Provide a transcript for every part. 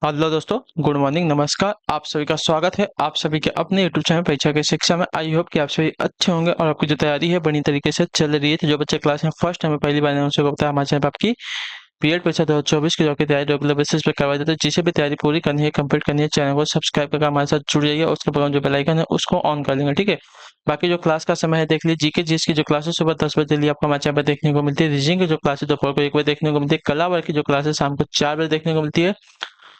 Hello दोस्तों, good morning, नमस्कार। आप सभी का स्वागत है आप सभी के अपने यूट्यूब चैनल परीक्षा की शिक्षा में। आई होप कि आप सभी अच्छे होंगे और आपकी जो तैयारी है बढ़िया तरीके से चल रही है। तो जो बच्चे क्लास में फर्स्ट टाइम पहली बार उनसे बताया, हमारे चैनल पर आपकी बीएड परीक्षा 2024 की जो की तैयारी रेगुलर बेसिस पे करवाई जाती है। जिसे भी तैयारी पूरी करनी है, कंप्लीट करनी है, चैनल को सब्सक्राइब करके हमारे साथ जुड़ जाइए और उसके बगल जो बेल आइकन है उसको ऑन कर लेंगे, ठीक है। बाकी जो क्लास का समय है देख लीजिए। जीके जीएस की जो क्लासेस सुबह 10 बजे लिए आपको हमारे चैनल पर देखने को मिलती है। रीजनिंग की जो क्लासेस दोपहर को 1 बजे देखने को मिलती है। कला वर्ग की जो क्लासेस शाम को 4 बजे देखने को मिलती है।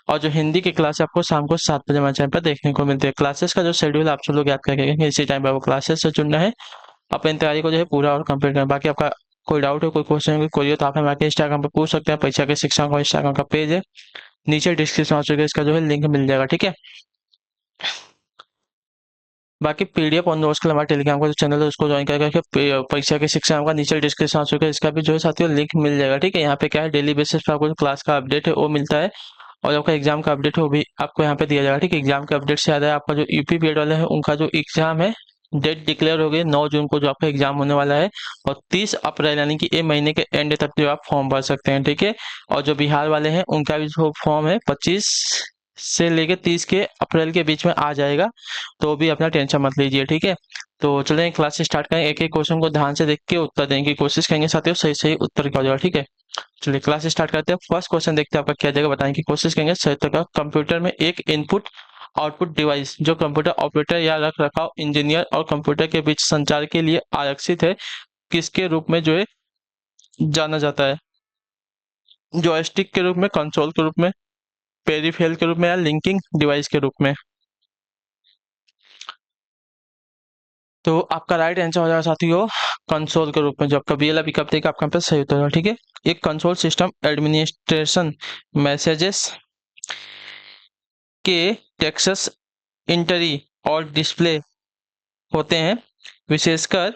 और जो हिंदी की क्लास है आपको शाम को 7 बजे हमारे चैनल पर देखने को मिलती है। क्लासेस का जो शेड्यूल आप सब लोग याद करके रखेंगे, इसी टाइम पर आपको क्लासेस से जुड़ना है, अपनी तैयारी को जो है पूरा और कंप्लीट करना है। बाकी आपका कोई डाउट हो, कोई क्वेश्चन हो, कोई हो तो आप हमारे इंस्टाग्राम पर पूछ सकते हैं। परीक्षा के शिक्षा का इंस्टाग्राम का पेज है, नीचे डिस्क्रिप्शन में आपको इसका जो है लिंक मिल जाएगा, ठीक है। बाकी पीडीएफ और नोट्स के लिए हमारे टेलीग्राम का जो चैनल है उसको ज्वाइन करके परीक्षा की शिक्षा का नीचे डिस्क्रिप्शन आ चुका है, इसका भी जो है साथियों लिंक मिल जाएगा, ठीक है। यहाँ पे क्या है, डेली बेसिस पे आपको जो क्लास का अपडेट है वो मिलता है और आपका एग्जाम का अपडेट हो भी आपको यहाँ पे दिया जाएगा, ठीक है। एग्जाम के अपडेट से याद है, आपका जो यूपी बीएड वाले हैं उनका जो एग्जाम है डेट डिक्लेयर हो गई 9 जून को जो आपका एग्जाम होने वाला है। और 30 अप्रैल यानी कि ये महीने के एंड तक जो आप फॉर्म भर सकते हैं, ठीक है। और जो बिहार वाले हैं उनका भी जो फॉर्म है 25 से लेके 30 के अप्रैल के बीच में आ जाएगा। तो भी अपना टेंशन मत लीजिए, ठीक है। तो चलिए क्लास स्टार्ट करें, एक एक क्वेश्चन को ध्यान से देख के उत्तर देने की कोशिश करेंगे साथियों, सही सही उत्तर क्या हो जाएगा, ठीक है। चलिए क्लास स्टार्ट करते हैं। फर्स्ट क्वेश्चन देखते हैं आपका क्या जाएगा, बताने की कोशिश करेंगे। सही उत्तर का, कंप्यूटर में एक इनपुट आउटपुट डिवाइस जो कंप्यूटर ऑपरेटर या रख रखाव इंजीनियर और कंप्यूटर के बीच संचार के लिए आरक्षित है, किसके रूप में जो है जाना जाता है? जॉयस्टिक के रूप में, कंसोल के रूप में, पेरिफेरल के रूप में, या लिंकिंग डिवाइस के रूप में? तो आपका राइट आंसर हो जाएगा साथियों कंसोल के रूप में। जो आपका बी वाला विकल्प देगा आपका आंसर सही उत्तर होगा, ठीक है। एक कंसोल सिस्टम एडमिनिस्ट्रेशन मैसेजेस के टेक्स्ट इंटरी और डिस्प्ले होते हैं, विशेषकर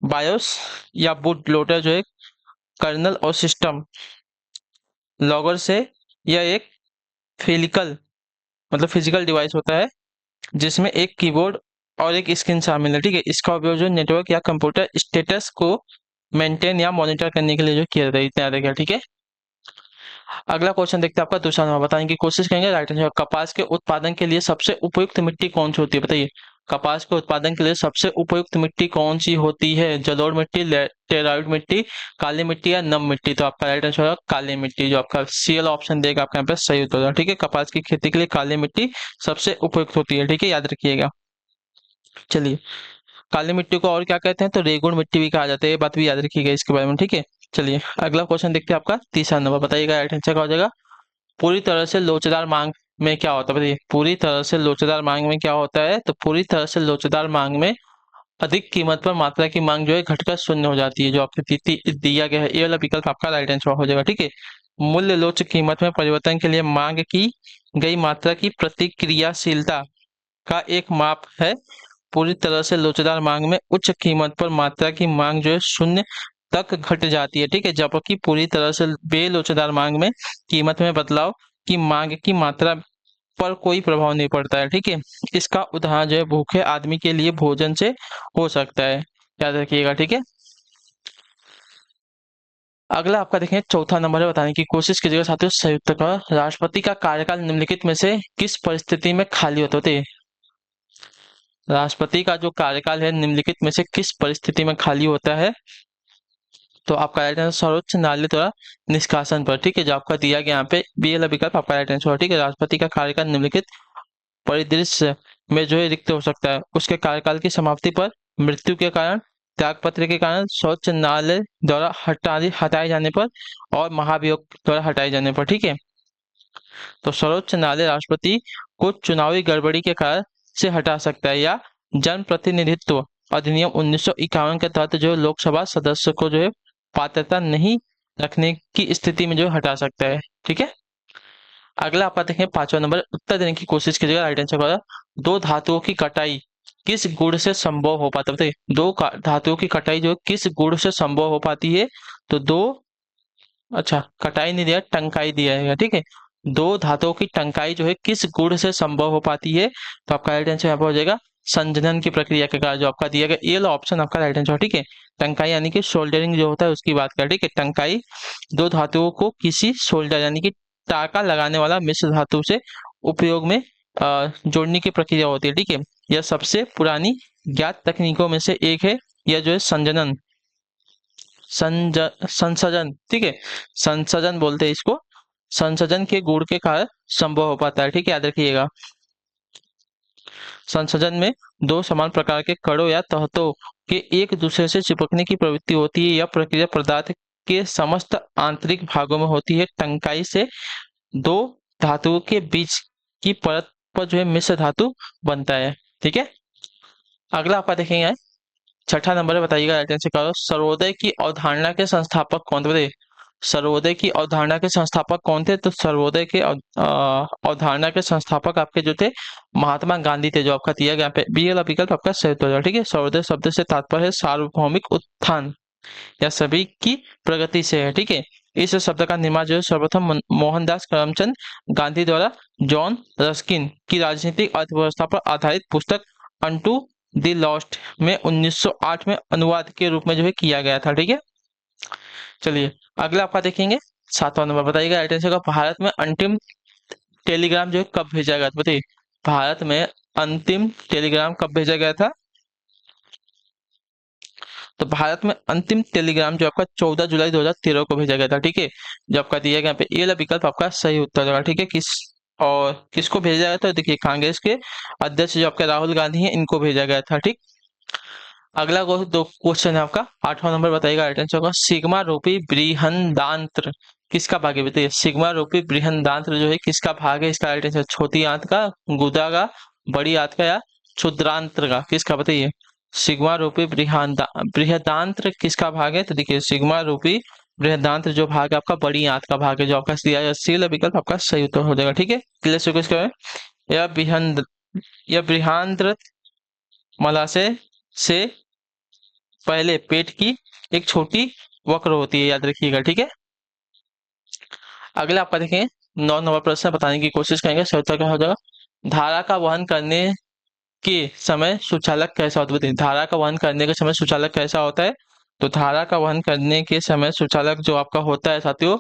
बायोस या बूट लोडर जो है कर्नल और सिस्टम लॉगर से। यह एक फिजिकल मतलब फिजिकल डिवाइस होता है जिसमें एक कीबोर्ड और एक स्क्रीन शामिल है, ठीक है। इसका उपयोग जो नेटवर्क या कंप्यूटर स्टेटस को मेंटेन या मॉनिटर करने के लिए जो किया जाता है, इतना याद रखिएगा, ठीक है। अगला क्वेश्चन देखते हैं आपका दूसरा नंबर, बताने की कोशिश करेंगे। राइट आंसर, कपास के उत्पादन के लिए सबसे उपयुक्त मिट्टी कौन सी होती है, बताइए। कपास के उत्पादन के लिए सबसे उपयुक्त मिट्टी कौन सी होती है? जलोढ़ मिट्टी, लेटेराइट मिट्टी, काली मिट्टी या नम मिट्टी? तो आपका राइट आंसर होगा काली मिट्टी। जो आपका सी वाला ऑप्शन देगा आपका यहाँ पे सही उत्तर होगा, ठीक है। कपास की खेती के लिए काली मिट्टी सबसे उपयुक्त होती है, ठीक है, याद रखिएगा। चलिए, काली मिट्टी को और क्या कहते हैं? तो रेगुड़ मिट्टी भी कहा जाता है, ये बात भी याद रखिएगा इसके बारे में, ठीक है। चलिए अगला क्वेश्चन देखते हैं आपका तीसरा नंबर, बताइएगा राइट आंसर क्या हो जाएगा। पूरी तरह से लोचदार मांग में क्या होता है, बताइए। पूरी तरह से लोचदार मांग में क्या होता है? तो पूरी तरह से लोचदार मांग में अधिक कीमत पर मात्रा की मांग जो है घटकर शून्य हो जाती है। जो आपके दिया गया है ये वाला विकल्प आपका राइट आंसर हो जाएगा, ठीक है। मूल्य लोच कीमत में परिवर्तन के लिए मांग की गई मात्रा की प्रतिक्रियाशीलता का एक माप है। पूरी तरह से लोचदार मांग में उच्च कीमत पर मात्रा की मांग जो है शून्य तक घट जाती है, ठीक है। जबकि पूरी तरह से बेलोचदार मांग में कीमत में बदलाव की मांग की मात्रा पर कोई प्रभाव नहीं पड़ता है, ठीक है। इसका उदाहरण जो है भूखे आदमी के लिए भोजन से हो सकता है, याद रखिएगा, ठीक है। अगला आपका देखें चौथा नंबर है, बताने की कोशिश कीजिएगा साथियों संयुक्त का। राष्ट्रपति का कार्यकाल निम्नलिखित में से किस परिस्थिति में खाली होता है? राष्ट्रपति का जो कार्यकाल है निम्नलिखित में से किस परिस्थिति में खाली होता है? तो आपका राइट आंसर सर्वोच्च न्यायालय द्वारा निष्कासन पर, ठीक है। जो आपका दिया गया यहाँ पे बी वाला विकल्प आपका राइट आंसर, ठीक है। राष्ट्रपति का कार्यकाल निम्नलिखित परिदृश्य में जो है रिक्त हो सकता है। उसके कार्यकाल की समाप्ति पर, मृत्यु के कारण, त्यागपत्र के कारण, सर्वोच्च न्यायालय द्वारा हटाए जाने पर, और महाभियोग द्वारा हटाए जाने पर, ठीक है। तो सर्वोच्च न्यायालय राष्ट्रपति को चुनावी गड़बड़ी के कारण से हटा सकता है, या जन प्रतिनिधित्व अधिनियम 1951 के तहत जो है लोकसभा सदस्य को जो है पात्रता नहीं रखने की स्थिति में जो है हटा सकता है, ठीक है। अगला आप देखें पांचवा नंबर, उत्तर देने की कोशिश कीजिएगा। राइट आंसर होगा दो धातुओं की कटाई किस गुण से संभव हो पाता है, बताइए। दो धातुओं की कटाई जो है किस गुण से संभव हो पाती है? तो दो, अच्छा कटाई नहीं दिया, टंकाई दिया है, ठीक है। दो धातुओं की टंकाई जो है किस गुण से संभव हो पाती है? तो आपका राइट आंसर यहाँ पर हो जाएगा संजनन की प्रक्रिया के कारण। जो आपका दिया गया ये वाला ऑप्शन आपका राइट आंसर, ठीक है। टंकाई यानी कि सोल्डरिंग जो होता है उसकी बात करें, ठीक है। टंकाई दो धातुओं को किसी सोल्डर यानी कि टाका लगाने वाला मिश्र धातु से उपयोग में जोड़ने की प्रक्रिया होती है। ठीक है, यह सबसे पुरानी ज्ञात तकनीकों में से एक है। यह जो है संसर्जन, ठीक है, संसर्जन बोलते हैं इसको। संसर्जन के गुण के कारण संभव हो पाता है। ठीक है, याद रखिएगा। संसर्जन में दो समान प्रकार के कणों या तहतों के एक दूसरे से चिपकने की प्रवृत्ति होती है। यह प्रक्रिया पदार्थ के समस्त आंतरिक भागों में होती है। टंकाई से दो धातुओं के बीच की परत पर जो है मिश्र धातु बनता है। ठीक है, अगला आपका देखेंगे छठा नंबर बताइएगा, राइट आंसर करो। सर्वोदय की अवधारणा के संस्थापक कौन थे? सर्वोदय की अवधारणा के संस्थापक कौन थे? तो सर्वोदय के अवधारणा के संस्थापक आपके जो थे महात्मा गांधी थे, जो आपका दिया गया पे बी वाला विकल्प आपका सही उत्तर होगा। ठीक है, सर्वोदय शब्द से तात्पर्य है सार्वभौमिक उत्थान या सभी की प्रगति से है। ठीक है, इस शब्द का निर्माण जो है सर्वप्रथम मोहनदास करमचंद गांधी द्वारा जॉन रस्किन की राजनीतिक अर्थव्यवस्था पर आधारित पुस्तक अनटू द लॉस्ट में 1908 में अनुवाद के रूप में जो है किया गया था। ठीक है, चलिए अगला आपका देखेंगे सातवां नंबर बताइएगा, राइट आंसर का। भारत में अंतिम टेलीग्राम जो है कब भेजा गया था? बताइए, भारत में अंतिम टेलीग्राम कब भेजा गया था? तो भारत में अंतिम टेलीग्राम जो आपका 14 जुलाई 2013 को भेजा गया था। ठीक है, जो आपका दिया गया पे ए वाला विकल्प आपका सही उत्तर होगा। ठीक है, किसको भेजा गया था? देखिए, कांग्रेस के अध्यक्ष जो आपके राहुल गांधी हैं, इनको भेजा गया था। ठीक, अगला दो क्वेश्चन है आपका, आठवां नंबर बताइएगा, राइट आंसर होगा। सिग्मा रूपी बृहदांत्र किसका भाग है? बताइए, सिग्मा रूपी बृहदांत्र जो है किसका भाग है? इसका राइट आंसर छोटी आंत का, गुदा का, बड़ी आंत का या क्षुद्रांत्र का, किसका? बताइए, सिग्मा रूपी बृहदांत्र किसका भाग है? तो देखिए, सिग्मा रूपी बृहदांत्र जो भाग है आपका बड़ी आंत का भाग है, जो आपका सी विकल्प आपका सही उत्तर हो जाएगा। ठीक है, क्लियर? यह बृहदांत्र मलाशय से पहले पेट की एक छोटी वक्र होती है, याद रखिएगा। ठीक है, अगला आपका देखें 9 नंबर प्रश्न बताने की कोशिश करेंगे, सही उत्तर क्या हो जाएगा। धारा का वहन करने के समय सुचालक कैसा होता है? धारा का वहन करने के समय सुचालक कैसा होता है? तो धारा का वहन करने के समय सुचालक जो आपका होता है साथियों,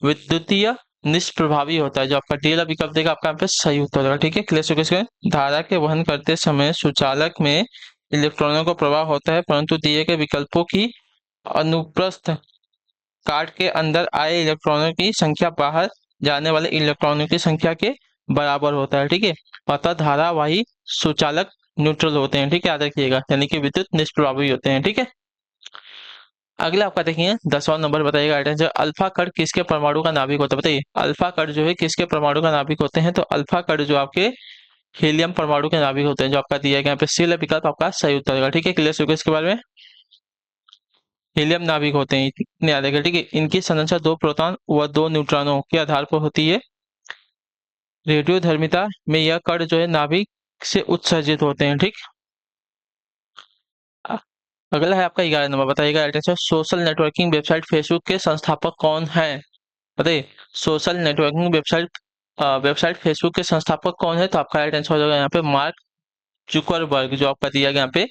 विद्युतीय निष्प्रभावी होता है, जो आपका डी वाला विकल्प देगा आपका यहाँ पे सही उत्तर होगा। ठीक है, क्लियर? धारा के वहन करते समय सुचालक में इलेक्ट्रॉनों का प्रवाह होता है, परंतु दिए गए विकल्पों की अनुप्रस्थ काट के अंदर आए इलेक्ट्रॉनों की संख्या बाहर जाने वाले इलेक्ट्रॉनों की संख्या के बराबर होता है। ठीक है, अतः धारावाही सुचालक न्यूट्रल होते हैं। ठीक है, याद रखिएगा, यानी कि विद्युत निष्प्रभावी होते हैं। ठीक है, अगला आपका देखिए 10वां नंबर बताइएगा, आइटम अल्फा कण किसके परमाणु का नाभिक होता है? बताइए, अल्फा कण जो है किसके परमाणु का नाभिक होते हैं? तो अल्फा कण जो आपके हीलियम परमाणु के नाभिक होते हैं, जो आपका दिया गया यहाँ पे सी विकल्प आपका सही उत्तर होगा। ठीक है, क्लियर हो इसके बारे में। हीलियम नाभिक होते हैं, इतने याद रखिए। ठीक है, इनकी संरचना दो प्रोटॉन व दो न्यूट्रॉनों के आधार पर होती है। रेडियोधर्मिता में यह कण जो है नाभिक से उत्सर्जित होते हैं। ठीक, अगला है आपका 11 नंबर बताइएगा, सोशल नेटवर्किंग वेबसाइट फेसबुक के संस्थापक कौन है? बताइए, सोशल नेटवर्किंग वेबसाइट फेसबुक के संस्थापक कौन है? तो आपका राइट आंसर हो जाएगा यहाँ पे मार्क जुकरबर्ग, जो आपका दिया गया यहाँ पे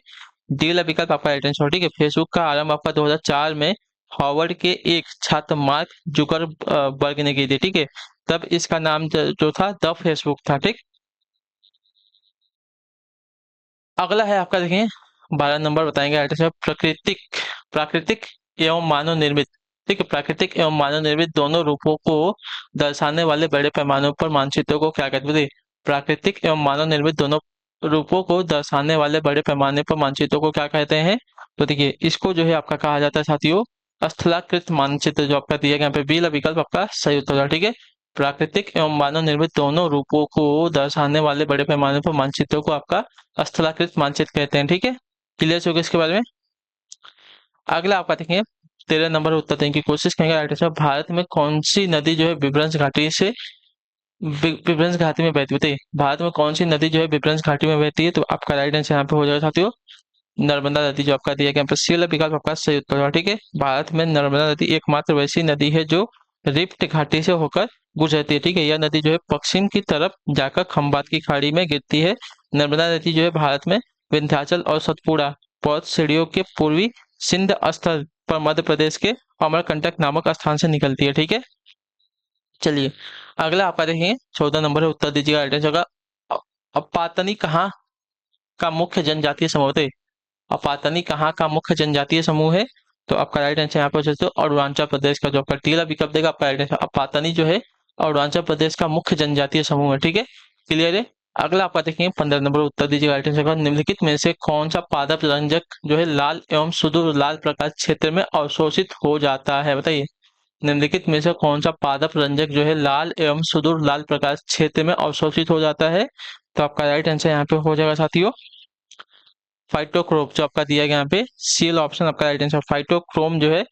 डी वाला विकल्प आपका राइट आंसर। ठीक है, फेसबुक का आरंभ आपका 2004 में हार्वर्ड के एक छात्र मार्क जुकरबर्ग ने की थी। ठीक है, तब इसका नाम जो था द फेसबुक था। ठीक, अगला है आपका देखें 12 नंबर बताएंगे, राइट आंसर प्राकृतिक एवं मानव निर्मित। ठीक है, प्राकृतिक एवं मानव निर्मित दोनों रूपों को दर्शाने वाले बड़े पैमाने पर मानचित्रों को क्या कहते हैं? प्राकृतिक एवं मानव निर्मित दोनों रूपों को दर्शाने वाले बड़े पैमाने पर मानचित्रों को क्या कहते हैं? तो देखिए, इसको जो है आपका कहा जाता है साथियों स्थलाकृत मानचित्र, जो आपका दिया गया यहाँ पे बी विकल्प आपका सही उत्तर होगा। ठीक है, प्राकृतिक एवं मानव निर्मित दोनों रूपों को दर्शाने वाले बड़े पैमाने पर मानचित्रों को आपका स्थलाकृत मानचित्र कहते हैं। ठीक है, क्लियर हो गया इसके बारे में। अगला आपका देखेंगे 13 नंबर उत्तर देने की कोशिश करेंगे, राइट आंसर। भारत में कौन सी नदी जो है विभ्रंश घाटी से विभ्रंश घाटी में बहती है? भारत में कौन सी नदी जो है विभ्रंश घाटी में बहती है? तो आपका राइट आंसर यहाँ पे हो जाएगा साथियों नर्मदा नदी, जो आपका दिया गया सी विकल्प आपका सही उत्तर होगा। ठीक है, भारत में नर्मदा नदी एकमात्र वैसी नदी है जो रिफ्ट घाटी से होकर गुजरती है। ठीक है, यह नदी जो है पश्चिम की तरफ जाकर खंबात की खाड़ी में गिरती है। नर्मदा नदी जो है भारत में विंध्याचल और सतपुड़ा पर्वत श्रेणियों के पूर्वी सिंध स्थल पर मध्य प्रदेश के अमरकंटक नामक स्थान से निकलती है। ठीक है, चलिए अगला आपका देखिए 14 नंबर है, उत्तर दीजिएगा राइट आंसर का। अपातनी कहाँ का मुख्य जनजातीय समूह होते हैं? अपातनी कहाँ का मुख्य जनजातीय समूह है? तो आपका राइट आंसर यहाँ पे हो सकते हो अरुणाचल प्रदेश का, जो आपका टीला विकल्प देगा आपका राइट आंसर। अपातनी जो है अरुणाचल प्रदेश का मुख्य जनजातीय समूह है, ठीक है, क्लियर है। अगला आपका देखिए 15 नंबर उत्तर दीजिएगा राइट आंसर का। निम्नलिखित में से कौन सा पादप रंजक जो है लाल एवं सुदूर लाल प्रकाश क्षेत्र में अवशोषित हो जाता है, बताइए। निम्नलिखित में से कौन सा पादप रंजक जो है लाल एवं सुदूर लाल प्रकाश क्षेत्र में अवशोषित हो जाता है? तो आपका राइट आंसर यहाँ पे हो जाएगा साथियों फाइटोक्रोम, जो आपका दिया गया यहाँ पे सील ऑप्शन आपका राइट आंसर। फाइटोक्रोम जो है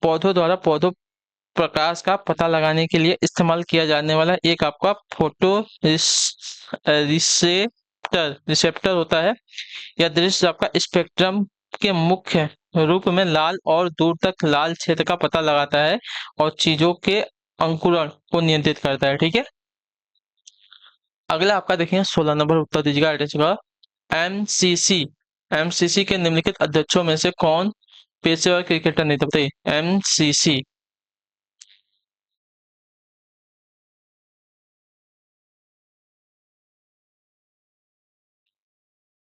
पौधों द्वारा पौधों प्रकाश का पता लगाने के लिए इस्तेमाल किया जाने वाला एक आपका फोटो रिसेप्टर रिसेप्टर होता है। यह दृश्य आपका स्पेक्ट्रम के मुख्य रूप में लाल और दूर तक लाल क्षेत्र का पता लगाता है और चीजों के अंकुरण को नियंत्रित करता है, ठीक है। अगला आपका देखिए 16 नंबर उत्तर दीजिएगा राइट आंसर का। एमसीसी एमसीसी के निम्नलिखित अध्यक्षों में से कौन पेशेवर क्रिकेटर नहीं थे, बताइए। एमसीसी,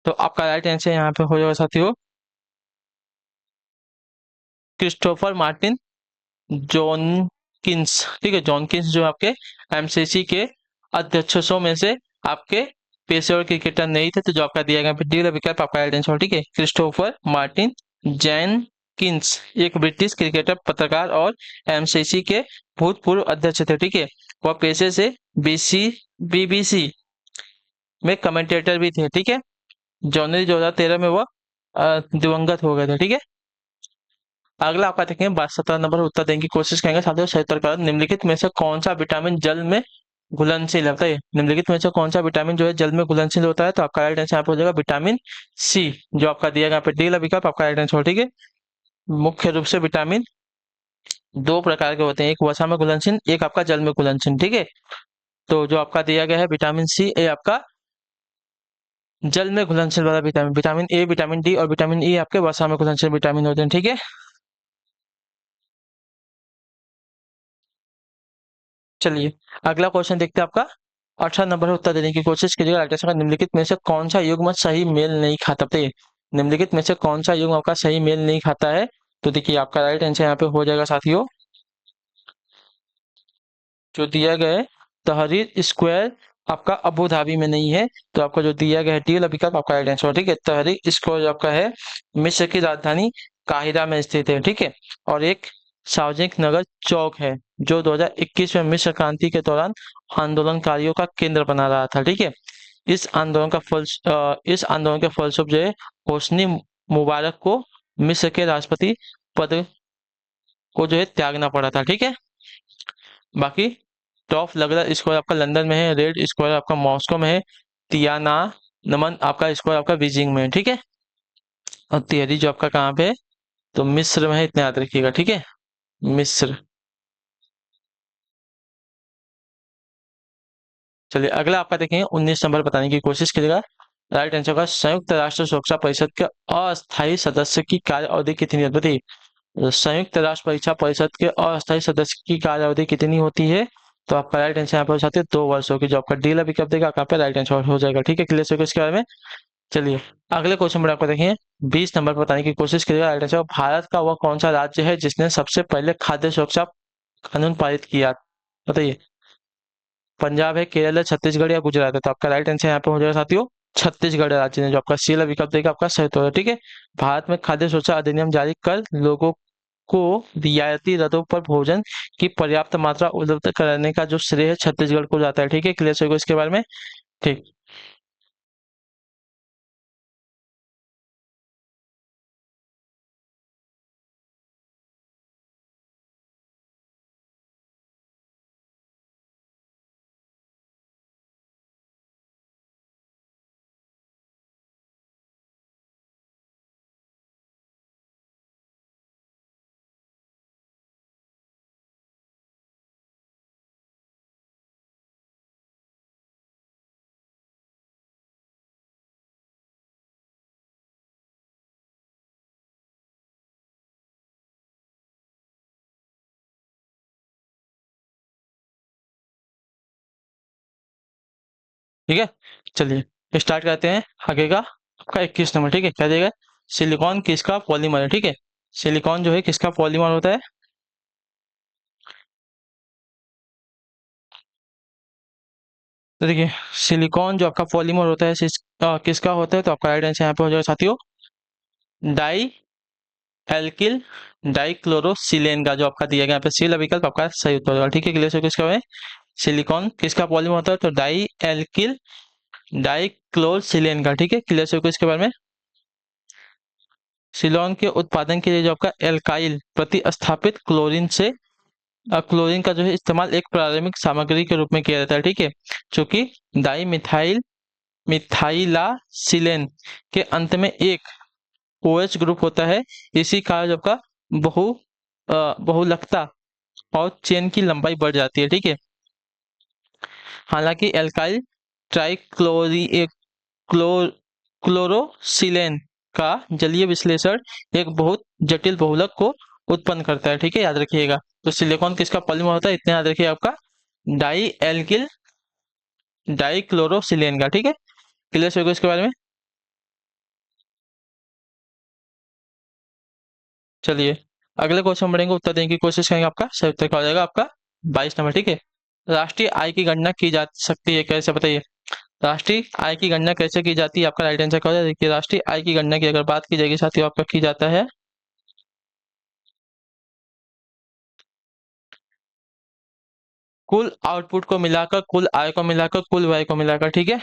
तो आपका राइट आंसर यहाँ पे हो जाएगा साथियों क्रिस्टोफर मार्टिन जॉनकिंस, ठीक है, जॉनकिंस जो आपके एमसीसी के अध्यक्षों में से आपके पेशेवर क्रिकेटर नहीं थे, तो जो आपका दिया गया डी वाला विकल्प आपका राइट आंसर, ठीक है। क्रिस्टोफर मार्टिन जैनकिंस एक ब्रिटिश क्रिकेटर, पत्रकार और एमसीसी के भूतपूर्व अध्यक्ष थे, ठीक है। वह पेशे से बीबीसी में कमेंटेटर भी थे, ठीक है। जनवरी 2013 में वह दिवंगत हो गए थे, ठीक है। अगला आपका देखेंगे 17 नंबर उत्तर देने की कोशिश करेंगे साथियों सही उत्तर का। निम्नलिखित में से कौन सा विटामिन जल में घुलनशील है, बताइए। निम्नलिखित में से कौन सा विटामिन जो है जल में घुलनशील होता है? तो आपका राइट आंसर यहाँ पे हो जाएगा विटामिन सी, जो आपका दिया गया यहाँ पे डी वाला विकल्प आपका राइट आंसर, ठीक है। मुख्य रूप से विटामिन दो प्रकार के होते हैं, एक वसा में घुलनशील, एक आपका जल में घुलनशील, ठीक है। तो जो आपका दिया गया है विटामिन सी ये आपका जल में घुलनशील वाला vitamin, vitamin A, vitamin D और विटामिन ई आपके वसा में घुलनशील विटामिन होते हैं, ठीक है। चलिए अगला क्वेश्चन देखते हैं आपका 18 नंबर है, उत्तर देने की कोशिश कीजिएगा राइट आंसर का। निम्नलिखित में से कौन सा युग्म सही मेल नहीं खाता, बताइए। निम्नलिखित में से कौन सा युग्म आपका सही मेल नहीं खाता है? तो देखिए आपका राइट आंसर यहाँ पे हो जाएगा साथियों जो दिया गया है तहरीर स्क्वायर आपका अबू धाबी में नहीं है, तो आपका जो दिया गया है डी वाला विकल्प आपका राइट आंसर, ठीक है। तहरीर स्क्वायर जो आपका है मिस्र की राजधानी काहिरा में स्थित है, ठीक है। और एक सार्वजनिक नगर चौक है जो 2021 में मिस्र क्रांति के दौरान आंदोलनकारियों का केंद्र बना रहा था, ठीक है। इस आंदोलन के फलस्वरूप जो है होस्नी मुबारक को मिस्र के राष्ट्रपति पद को जो है त्यागना पड़ा था, ठीक है। बाकी टॉप लगरा स्क्वायर आपका लंदन में है, रेड स्क्वायर आपका मॉस्को में है, तियाना नमन आपका स्क्वायर आपका बीजिंग में है, ठीक है। और तिहरी जो आपका कहाँ पे है? तो मिस्र में है, इतना याद रखिएगा, ठीक है। मिस्र। चलिए अगला आपका देखेंगे 19 नंबर बताने की कोशिश करिएगा राइट आंसर का। संयुक्त राष्ट्र सुरक्षा परिषद के अस्थायी सदस्य की कार्य अवधि कितनी है, बताइए। संयुक्त राष्ट्र परीक्षा परिषद के अस्थायी सदस्य की कार्य अवधि कितनी होती है? तो आपका राइट आंसर यहाँ पे हो जाती है 2 वर्षों की, जो आपका डीला विकल्प देगा आपका राइट आंसर हो जाएगा, ठीक है। क्लियर हो गया इसके बारे में। चलिए अगले क्वेश्चन पर आपको देखिए 20 नंबर पर बताने की कोशिश करिएगा राइट आंसर। भारत का वह कौन सा राज्य है जिसने सबसे पहले खाद्य सुरक्षा कानून पारित किया, बताइए। पंजाब है, केरल है, छत्तीसगढ़ या गुजरात है? तो आपका राइट आंसर यहाँ पे हो जाएगा साथियों छत्तीसगढ़ राज्य ने, जो आपका सी वाला विकल्प देगा आपका सही उत्तर है, ठीक है। भारत में खाद्य सुरक्षा अधिनियम जारी कर लोगों को रियायती दरों पर भोजन की पर्याप्त मात्रा उपलब्ध कराने का जो श्रेय है छत्तीसगढ़ को जाता है, ठीक है। क्लियर हो इसके बारे में, ठीक। ठीक है, चलिए स्टार्ट करते हैं। आगे का आपका 21 नंबर। ठीक है, क्या देगा? सिलिकॉन किसका पॉलीमर है? ठीक है, सिलिकॉन जो है किसका पॉलीमर होता है? तो देखिए, सिलिकॉन जो आपका पॉलीमर होता है किसका होता है? तो आपका राइट आंसर यहाँ पे हो जाएगा साथियों, डाई एल्किल डाइक्लोरोसिलेन का, जो आपका दिया गया यहाँ पे सी वाला विकल्प आपका सही उत्तर होगा। ठीक है, क्लियर से किसका है? सिलिकॉन किसका पॉलीमर होता है? तो डाई एल्किल डाइक्लोरोसिलेन का। ठीक है, क्लियर से किसके बारे में? सिलोन के उत्पादन के लिए जो आपका एल्काइल प्रतिस्थापित क्लोरीन से क्लोरीन का जो है इस्तेमाल एक प्रारंभिक सामग्री के रूप में किया जाता है। ठीक है, जो कि डाई मिथाइल मिथाइलासिलेन के अंत में एक OH ग्रुप होता है। इसी कारण जो आपका बहु बहुलकता और चेन की लंबाई बढ़ जाती है। ठीक है, हालांकि एल्काइल ट्राइक्लोरी क्लो क्लोरोसिलेन का जलीय विश्लेषण एक बहुत जटिल बहुलक को उत्पन्न करता है। ठीक है, याद रखिएगा। तो सिलिकॉन किसका पॉलीमर होता है? इतना याद रखिए आपका, डाई एल्किल डाइक्लोरोसिलेन का। ठीक है, क्लियर हो गया इसके बारे में। चलिए अगले क्वेश्चन बढ़ेंगे, उत्तर देने की कोशिश करेंगे। आपका सही उत्तर क्या हो जाएगा? आपका 22 नंबर। ठीक है, राष्ट्रीय आय की गणना की जा सकती है कैसे? बताइए, राष्ट्रीय आय की गणना कैसे की जाती है? आपका राइट आंसर क्या हो जाएगा? देखिए, राष्ट्रीय आय की गणना की अगर बात की जाएगी साथियों, आपका की जाता है कुल आउटपुट को मिलाकर, कुल आय को मिलाकर, कुल व्यय को मिलाकर। ठीक है,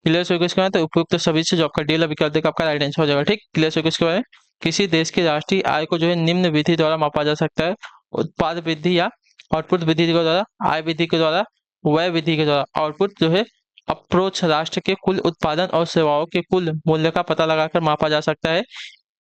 क्लियर हो गया तो उपयुक्त सभी से जो आपका डी वाला विकल्प देगा आपका राइट आंसर हो जाएगा। ठीक, क्लियर हो गया है। किसी देश की राष्ट्रीय आय को जो है निम्न विधि द्वारा मापा जा सकता है, उत्पाद वृद्धि या आउटपुट विधि के द्वारा, आय विधि के द्वारा, व्यय विधि के द्वारा। आउटपुट जो है अप्रोच राष्ट्र के कुल उत्पादन और सेवाओं के कुल मूल्य का पता लगाकर मापा जा सकता है,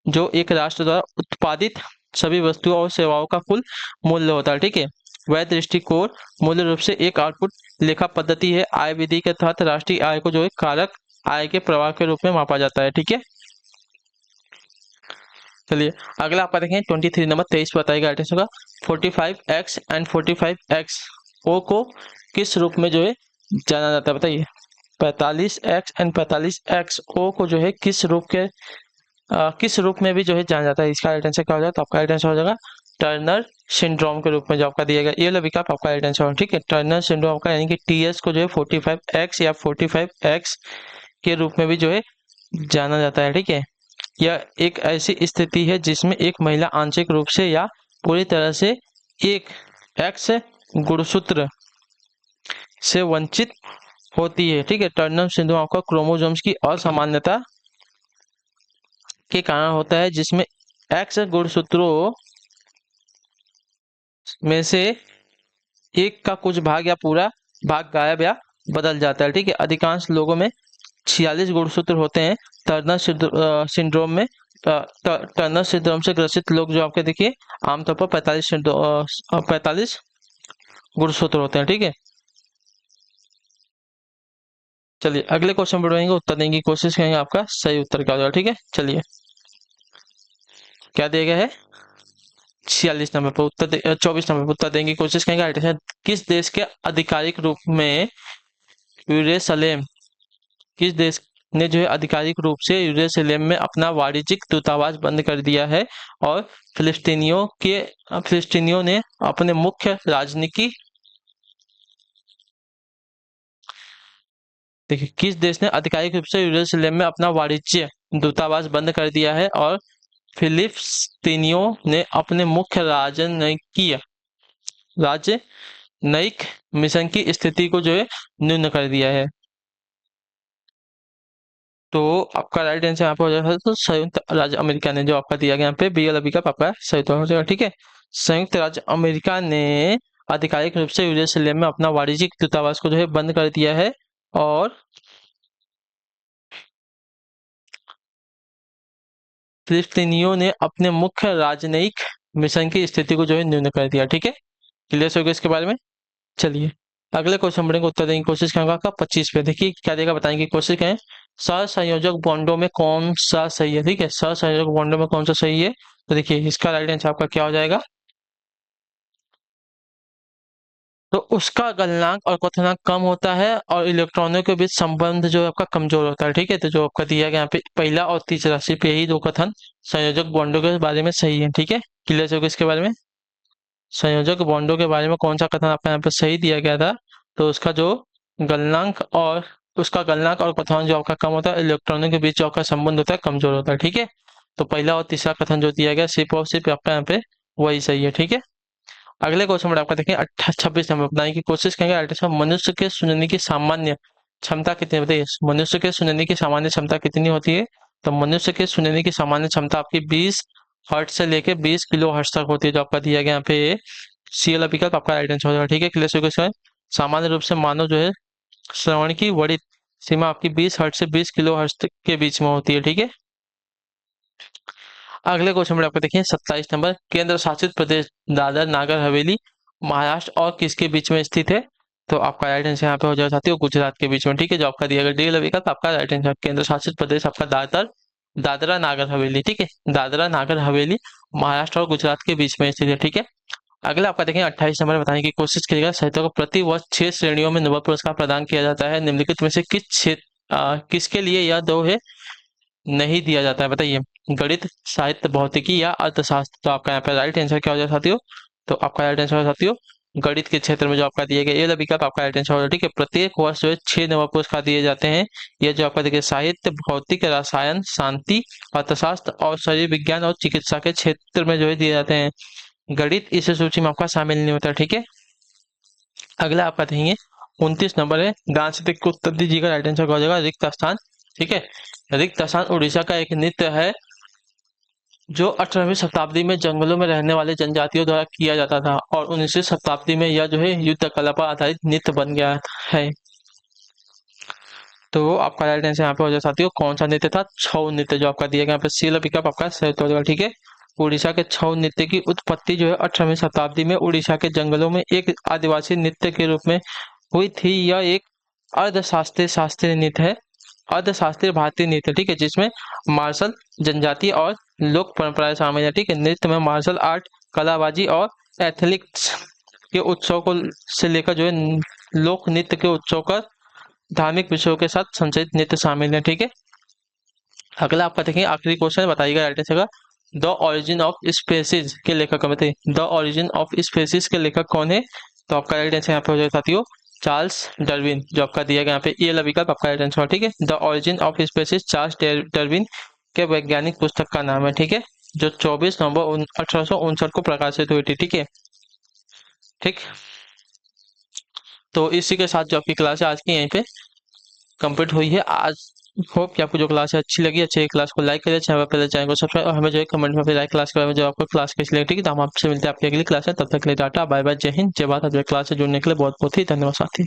जो एक राष्ट्र द्वारा उत्पादित सभी वस्तुओं और सेवाओं का कुल मूल्य होता है। ठीक है, वह दृष्टिकोण मूल रूप से एक आउटपुट लेखा पद्धति है। आय विधि के तहत राष्ट्रीय आय को जो है कारक आय के प्रवाह के रूप में मापा जाता है। ठीक है, चलिए अगला आपका देखें 23 नंबर। 23 बताएगा आइटम्स होगा 45x एंड 45x ओ को किस रूप में जो है जाना जाता है? बताइए, 45x एंड 45x ओ को जो है किस रूप के किस रूप में भी जो है जाना जाता है? इसका राइट आंसर क्या हो जाएगा? तो आपका राइट आंसर हो जाएगा टर्नर सिंड्रोम के रूप में, जो आपका दिया गया ये वाला विकल्प आपका राइट आंसर होगा। ठीक है, टर्नर सिंड्रोम का, यानी कि TS को जो है 45x या 45x के रूप में भी जो है जाना जाता है। ठीक है, यह एक ऐसी स्थिति है जिसमें एक महिला आंशिक रूप से या पूरी तरह से एक X गुणसूत्र से वंचित होती है। ठीक है, टर्नर सिंड्रोम आपका क्रोमोसोम्स की असामान्यता के कारण होता है, जिसमें X गुणसूत्रों में से एक का कुछ भाग या पूरा भाग गायब या बदल जाता है। ठीक है, अधिकांश लोगों में 46 गुणसूत्र होते हैं। टर्नर सिंड्रोम में टर्नर सिंड्रोम से ग्रसित लोग जो आपके देखिए आमतौर पर 45 गुणसूत्र होते हैं। ठीक है, चलिए अगले क्वेश्चन बढ़ेंगे, उत्तर देने की कोशिश करेंगे। आपका सही उत्तर क्या होगा? ठीक है, चलिए क्या दिया गया है? 46 नंबर पर उत्तर 24 नंबर पर उत्तर देने की कोशिश करेंगे। राइट आंसर, किस देश के आधिकारिक रूप में यूरूशलेम किस देश ने जो है आधिकारिक रूप से यूरूशलेम में अपना वाणिज्यिक दूतावास बंद कर दिया है, और फिलिस्तीनियों ने अपने मुख्य राजनीति देखिए, किस देश ने आधिकारिक रूप से यूरूशलेम में अपना वाणिज्य दूतावास बंद कर दिया है, और फिलिस्तीनियों ने अपने मुख्य राजनयिक मिशन की स्थिति को जो है न्यून कर दिया है? तो आपका राइट आंसर यहाँ पे हो जाएगा, तो संयुक्त राज्य अमेरिका ने, जो आपका दिया गया यहाँ पे बी वाला विकल्प आपका सही उत्तर हो जाएगा। ठीक है, संयुक्त राज्य अमेरिका ने आधिकारिक रूप से यूरूशलेम में अपना वाणिज्यिक दूतावास को जो है बंद कर दिया है, और फिलिस्तीनियों ने अपने मुख्य राजनयिक मिशन की स्थिति को जो है न्यून कर दिया। ठीक है, क्लियर हो गया इसके बारे में। चलिए अगले क्वेश्चन बढ़ेंगे, उत्तर देने की कोशिश करूंगा। आपका 25 पे देखिए क्या देगा, बताने की कोशिश करें। सहसंयोजक बॉन्डों में कौन सा सही है? ठीक है, सहसंयोजक बॉन्डों में कौन सा सही है? तो देखिए इसका राइट आंसर आपका क्या हो जाएगा? तो उसका गलनांक और क्वथनांक कम होता है और इलेक्ट्रॉनों के बीच संबंध जो है आपका कमजोर होता है। ठीक है, तो जो आपका दिया गया यहाँ पे पहला और तीसरा सिर्फ यही दो कथन संयोजक बॉन्डों के बारे में सही है। ठीक है, क्लियर हो गया इसके बारे में। संयोजक बॉन्डों के बारे में कौन सा कथन आपका यहाँ पे सही दिया गया था, तो उसका जो गलनांक और क्वथनांक जो आपका कम होता है, इलेक्ट्रॉनों के बीच जो आपका संबंध होता है कमजोर होता है। ठीक है, तो पहला और तीसरा कथन जो दिया गया सिर्फ और सिर्फ आपका यहाँ पे वही सही है। ठीक है, अगले क्वेश्चन में आपका देखें 26 नंबर बताने की कोशिश करेंगे। अल्ट्रासाउंड मनुष्य के सुनने की सामान्य क्षमता कितनी बताइए। मनुष्य के सुनने की सामान्य क्षमता कितनी होती है, तो मनुष्य के सुनने की सामान्य क्षमता आपकी 20 हर्ट से लेके 20 किलो हर्ट तक होती है। जो आपका दिया गया यहाँ पे सी वाला विकल्प आपका राइट आंसर हो जाएगा। ठीक है, क्लियर क्वेश्चन। सामान्य रूप से मानव जो है श्रवण की बड़ी सीमा आपकी 20 हर्ट से 20 किलो हर्ट के बीच में होती है। ठीक है, अगले क्वेश्चन में आपको देखिए 27 नंबर, केंद्र शासित प्रदेश दादर नागर हवेली महाराष्ट्र और किसके बीच में स्थित है, तो आपका राइट आंसर यहाँ पे हो जाएगा साथियों गुजरात के बीच में। ठीक है, जो आपका दिया गया डी विकल्प आपका राइट आंसर। केंद्र शासित प्रदेश आपका दादरा नागर हवेली। ठीक है, दादरा नागर हवेली महाराष्ट्र और गुजरात के बीच में स्थित है। ठीक है, अगला आपका देखें 28 नंबर बताने की कोशिश करिएगा। साहित्य को प्रति वर्ष 6 श्रेणियों में नोबेल पुरस्कार प्रदान किया जाता है, निम्नलिखित में से किसके लिए यह दो है नहीं दिया जाता है बताइए। गणित, साहित्य, भौतिकी या अर्थशास्त्र, तो आपका यहाँ पे राइट आंसर क्या हो जाए साथियों, तो आपका राइट आंसर हो साथियों गणित के क्षेत्र में जो आपका दिया गया ये वाला विकल्प आपका राइट आंसर हो जाए। ठीक है, प्रत्येक वर्ष जो है 6 नोबेल पुरस्कार दिए जाते हैं। ये जो आपका देखिए साहित्य, भौतिक, रसायन, शांति, अर्थशास्त्र और शरीर विज्ञान और चिकित्सा के क्षेत्र में जो है दिए जाते हैं। गणित इस सूची में आपका शामिल नहीं होता। ठीक है, अगला आपका देखेंगे 29 नंबर है, गांव से को उत्तर दीजिएगा। राइट आंसर क्या हो जाएगा रिक्त स्थान। ठीक है, रिक्त स्थान उड़ीसा का एक नृत्य है जो 18वीं शताब्दी में जंगलों में रहने वाले जनजातियों द्वारा किया जाता था और 19वीं शताब्दी में यह जो है युद्ध कला पर आधारित नृत्य बन गया है। तो आपका राइट आंसर यहाँ पे हो जाए साथियों कौन सा नृत्य था, छऊ नृत्य। जो आपका दिया गया यहाँ पे सी पिकअप आपका सही उत्तर हो जाएगा। ठीक है, उड़ीसा के छऊ नृत्य की उत्पत्ति जो है 18वीं शताब्दी में उड़ीसा के जंगलों में एक आदिवासी नृत्य के रूप में हुई थी। यह एक शास्त्रीय नृत्य है, अर्धशास्त्रीय भारतीय नृत्य। ठीक है, जिसमें मार्शल जनजाति और लोक परंपराएं शामिल है। ठीक है, नृत्य में मार्शल आर्ट, कलाबाजी और एथलेटिक्स के उत्सव को से लेकर जो है लोक नृत्य के उत्सव का धार्मिक विषयों के साथ संचालित नृत्य शामिल है। ठीक है, अगला आपका देखेंगे आखिरी क्वेश्चन बताइएगा राइट आंसर का। द ओरिजिन ऑफ स्पेसीज के लेखक बताइए। द ओरिजिन ऑफ स्पेसीज के लेखक कौन है, तो आपका राइट आंसर यहाँ पे हो जाएगा साथियों चार्ल्स डार्विन। जो आपका दिया गया यहाँ पे ये विकल्प आपका राइट आंसर। ठीक है, the origin of species Charles Darwin के वैज्ञानिक पुस्तक का नाम है। ठीक है, जो 24 नवंबर 1859 को प्रकाशित हुई थी। ठीक है, ठीक, तो इसी के साथ जो आपकी क्लास है आज की यहीं पे कंप्लीट हुई है। आज होप कि आपको जो क्लास है अच्छी लगी। अच्छी क्लास को लाइक करिए, पहले चैनल को सब्सक्राइब और हमें जो है कमेंट में लाइक क्लास के बारे में जो आपको क्लास कैसी लगी। ठीक है, तो हम आपसे मिलते हैं आपकी अगली क्लास में। तब तक के लिए टाटा बाय बाय, जय हिंद, जय भारत। क्लास से जुड़ने के लिए बहुत बहुत ही धन्यवाद साथी।